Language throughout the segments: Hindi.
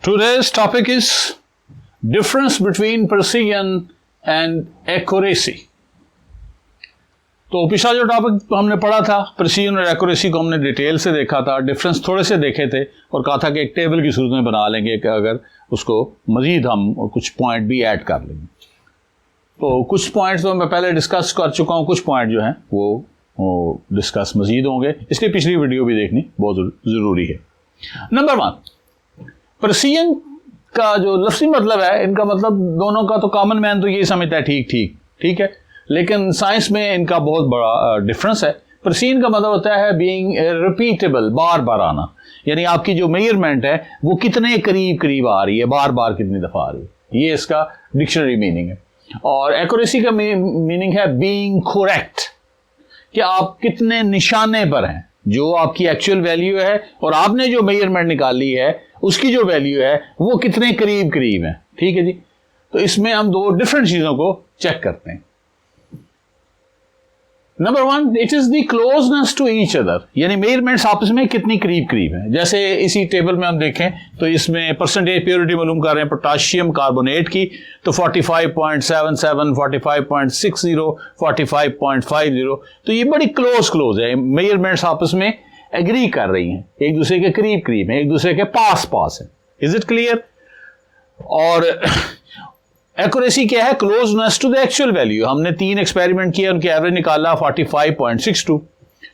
Today's topic is difference between precision and accuracy. तो पिछला जो टॉपिक हमने पढ़ा था प्रिसीजन और एक्यूरेसी को हमने डिटेल से देखा था, डिफरेंस थोड़े से देखे थे और कहा था कि एक टेबल की सूरत में बना लेंगे कि अगर उसको मज़ीद हम कुछ पॉइंट भी ऐड कर लेंगे। तो कुछ पॉइंट्स तो मैं पहले डिस्कस कर चुका हूँ, कुछ पॉइंट जो हैं वो डिस्कस मज़ीद होंगे, इसलिए पिछली वीडियो भी देखनी बहुत ज़रूरी है। नंबर 1, प्रिसीजन का जो लफ्ज़ी मतलब है, इनका मतलब दोनों का तो कॉमन मैन तो ये समझता है ठीक है, लेकिन साइंस में इनका बहुत बड़ा डिफरेंस है। प्रिसीजन का मतलब होता है बीइंग रिपीटेबल, बार बार आना, यानी आपकी जो मेजरमेंट है वो कितने करीब आ रही है, बार बार कितनी दफ़ा आ रही है, ये इसका डिक्शनरी मीनिंग है। और एक्यूरेसी का मीनिंग है बीइंग करेक्ट, कि आप कितने निशाने पर हैं, जो आपकी एक्चुअल वैल्यू है और आपने जो मेजरमेंट निकाली है उसकी जो वैल्यू है वो कितने करीब है। ठीक है जी। तो इसमें हम दो डिफरेंट चीज़ों को चेक करते हैं। Number 1, it is the closeness to each other, यानी मेजरमेंट्स आपस में कितनी करीब है। जैसे इसी टेबल में हम देखें तो इसमें परसेंटेज प्योरिटी मालूम कर रहे हैं पोटाशियम कार्बोनेट की, तो 45.77, 45.60, 45.50, तो ये बड़ी क्लोज है। मेजरमेंट्स आपस में एग्री कर रही हैं, एक दूसरे के करीब है, एक दूसरे के पास है। Is it clear? और एक्यूरेसी क्या है? Closeness to the actual value. हमने 3 एक्सपेरिमेंट किए, उनकी एवरेज निकाला 45.62,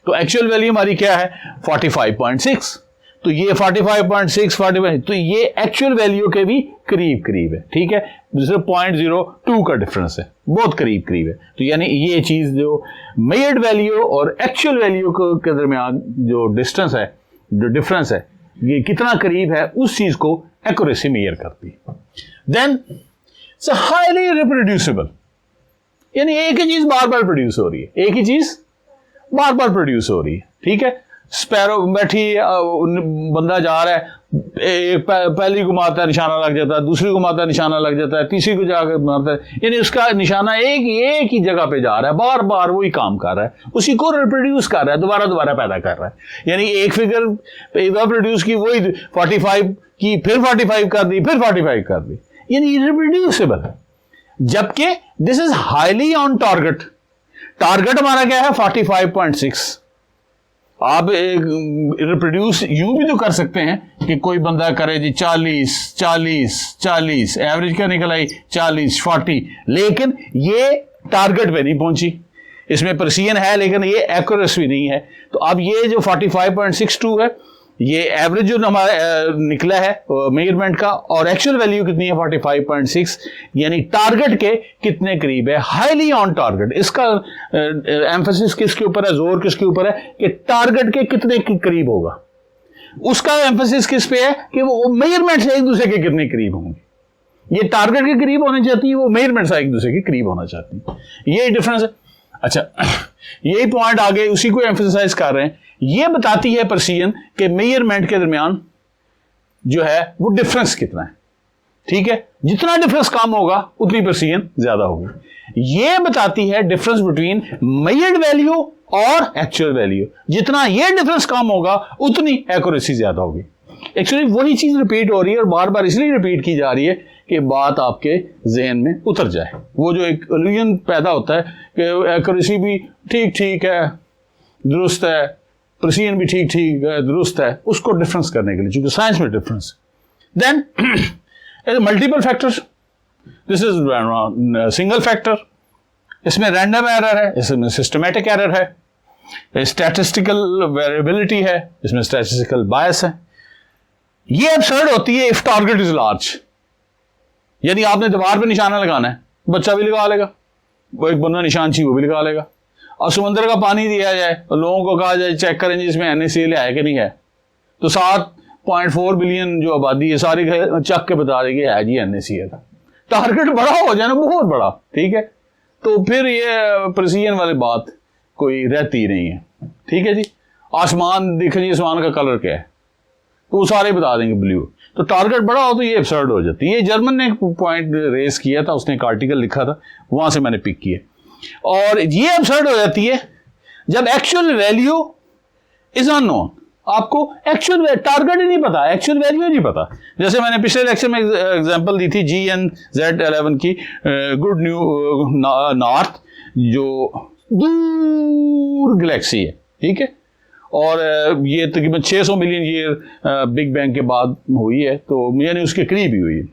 तो एक्चुअल वैल्यू हमारी क्या है? 45.6। तो ये 45.6, 45, तो ये एक्चुअल वैल्यू के भी करीब है। ठीक है, दूसरे 0.02 का डिफरेंस है, बहुत करीब है। तो यानी ये चीज जो मेजर्ड वैल्यू और एक्चुअल वैल्यू के दरमियान जो डिस्टेंस है, जो डिफरेंस है, ये कितना करीब है, उस चीज को एक्यूरेसी मेजर करती है। देन हाईली रिप्रोड्यूसिबल, यानी एक ही चीज बार बार प्रोड्यूस हो रही है, ठीक है। स्पैरो बैठी, बंदा जा रहा है, पहली घुमाता है निशाना लग जाता है, दूसरी घुमाता है निशाना लग जाता है, तीसरी को जाकर मारता है, यानी उसका निशाना एक ही जगह पे जा रहा है, बार बार वही काम कर रहा है, उसी को रिप्रोड्यूस कर रहा है, दोबारा पैदा कर रहा है। यानी एक फिगर प्रोड्यूस की, वही 45 की, फिर 45 कर दी, फिर 45 कर दी, यानी रिप्रोड्यूसिबल है। जबकि this is highly on target हमारा क्या है? 45.6। आप रिप्रोड्यूस यूं भी तो कर सकते हैं कि कोई बंदा करे जी 40, एवरेज क्या निकल आई 40, 40, लेकिन ये टारगेट पे नहीं पहुंची। इसमें प्रिसीजन है लेकिन ये एक्यूरेसी नहीं है। तो अब ये जो 45.62 है, ये एवरेज जो हमारा निकला है मेजरमेंट का, और एक्चुअल वैल्यू कितनी है? 45.6, यानी टारगेट के कितने करीब है? Highly on target. इसका एम्फेसिस किसके ऊपर है, जोर किसके ऊपर है कि टारगेट के कितने करीब होगा। उसका एम्फेसिस किस पे है कि वो मेजरमेंट से एक दूसरे के कितने करीब होंगे। ये टारगेट के करीब होने चाहती है, वो मेजरमेंट से एक दूसरे के करीब होना चाहती है। ये डिफरेंस है। अच्छा, यही पॉइंट आगे उसी को एम्फेसाइज कर रहे हैं। ये बताती है प्रिसीजन के मेजरमेंट के दरमियान जो है वो डिफरेंस कितना है। ठीक है, जितना डिफरेंस कम होगा उतनी प्रिसीजन ज्यादा होगी। ये बताती है डिफरेंस बिटवीन मेजर्ड वैल्यू और एक्चुअल वैल्यू। जितना ये डिफरेंस कम होगा उतनी एक्यूरेसी ज्यादा होगी। एक्चुअली वही चीज रिपीट हो रही है और बार बार इसलिए रिपीट की जा रही है कि बात आपके जहन में उतर जाए। वो जो एक इल्यूजन पैदा होता है कि एक्यूरेसी भी ठीक है, दुरुस्त है, प्रिसीजन भी ठीक है, दुरुस्त है, उसको डिफरेंस करने के लिए, क्योंकि साइंस में difference. Then multiple factors, this is single factor, इसमें रैंडम एरर है, इसमें सिस्टमैटिक एरर है, स्टैटिस्टिकल वेरिएबिलिटी है, इसमें स्टैटिस्टिकल बायस है। ये अब्सर्ड होती है इफ टारगेट इज लार्ज, यानी आपने दीवार पे निशाना लगाना है, बच्चा भी लगा लेगा, वो एक बंदा निशान चाहिए वो भी लगा लेगा। और समुद्र का पानी दिया जाए और लोगों को कहा जाए चेक करें जी इसमें NaCl है कि नहीं है, तो 7.4 बिलियन जो आबादी है सारी चक के बता देगी है जी NaCl। टारगेट बड़ा हो जाए ना, बहुत बड़ा, ठीक है, तो फिर ये प्रिसीजन वाली बात कोई रहती नहीं है। ठीक है जी। आसमान दिखे जी, आसमान का कलर क्या है, तो वो सारे बता देंगे ब्लू। तो टारगेट बड़ा हो तो ये एब्सर्ड हो जाती है। ये जर्मन ने एक पॉइंट रेस किया था, उसने एक आर्टिकल लिखा था, वहां से मैंने पिक किया। और ये एब्सर्ड हो जाती है जब एक्चुअल वैल्यू इज अननोन, आपको एक्चुअल टारगेट ही नहीं पता, एक्चुअल वैल्यू ही नहीं पता। जैसे मैंने पिछले लेक्चर में एग्जांपल दी थी GNZ11 की, गुड न्यू नॉर्थ, जो दूर गैलेक्सी है, ठीक है, और ये तकरीबन 600 मिलियन ईयर बिग बैंग के बाद हुई है, तो यानी उसके करीब ही हुई है।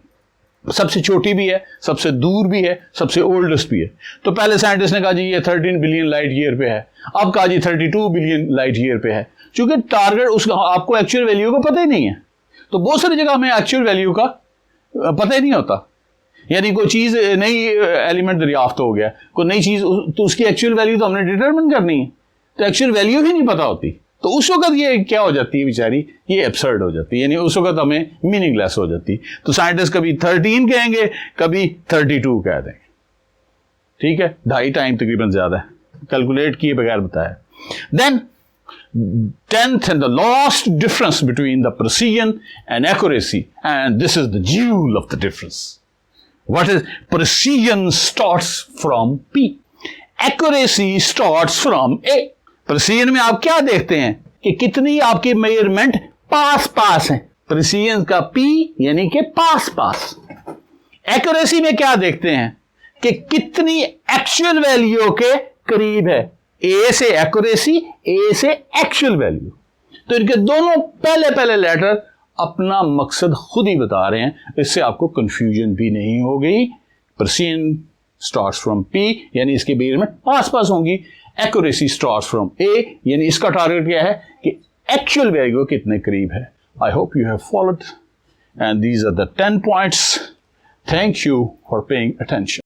सबसे छोटी भी है, सबसे दूर भी है, सबसे ओल्डेस्ट भी है। तो पहले साइंटिस्ट ने कहा जी ये 13 बिलियन लाइट ईयर पे है, अब कहा जी 32 बिलियन लाइट ईयर पे है, क्योंकि टारगेट उसका आपको एक्चुअल वैल्यू का पता ही नहीं है। तो बहुत सारी जगह हमें एक्चुअल वैल्यू का पता ही नहीं होता, यानी कोई चीज़ नई एलिमेंट दरियाफ्त हो गया, कोई नई चीज़, तो उसकी एक्चुअल वैल्यू तो हमने डिटरमिन करनी है, तो एक्चुअल वैल्यू ही नहीं पता होती। तो उस वक्त ये क्या हो जाती है बेचारी, ये एब्सर्ड हो जाती है, यानी उस वक्त हमें मीनिंगलेस हो जाती। तो साइंटिस्ट कभी 13 कहेंगे, कभी 32 कह देंगे, ठीक है, 2.5 टाइम तकरीबन ज्यादा है, कैलकुलेट किए बगैर बताया। Then 10th and the last difference between the precision and accuracy, and this is the jewel of the difference. What is precision? Starts from P, accuracy starts from A. Precision में आप क्या देखते हैं कि कितनी आपकी मेजरमेंट पास पास है, प्रेसिजन का P यानी कि पास पास। एक्यूरेसी में क्या देखते हैं कि कितनी एक्चुअल वैल्यू के करीब है, ए से एक्यूरेसी, ए से एक्चुअल वैल्यू। तो इनके दोनों पहले लेटर अपना मकसद खुद ही बता रहे हैं, इससे आपको कंफ्यूजन भी नहीं हो गई। प्रेसिजन स्टार्ट्स फ्रॉम P यानी इसके मेजरमेंट पास पास होंगी, एक्यूरेसी स्टार्ट्स फ्रॉम A यानी इसका टारगेट क्या है कि एक्चुअल वैल्यू कितने करीब है। I hope you have followed and these are the 10 points. Thank you for paying attention.